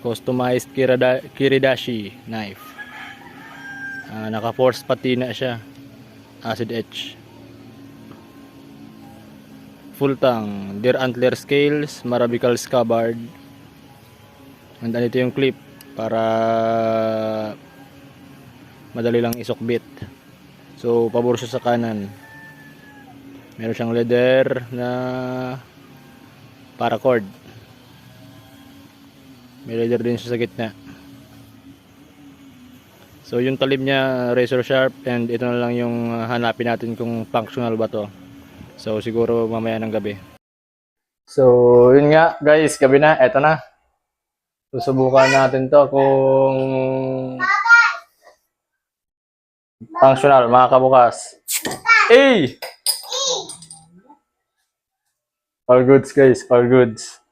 Customized Kiridashi knife. Naka force patina siya. Acid etch. Full tang, deer antler scales, marabical scabbard. And ito yung clip para madali lang isokbit. So pabor siya sa kanan. Meron siyang leather na paracord. May leather din siya sa gitna. So yung talim niya razor sharp, and ito na lang yung hanapin natin kung functional ba to. So siguro mamaya ng gabi. So yun nga guys, gabi na, eto na. Susubukan natin to kung functional mga kabukas. Hey! All goods guys, all goods.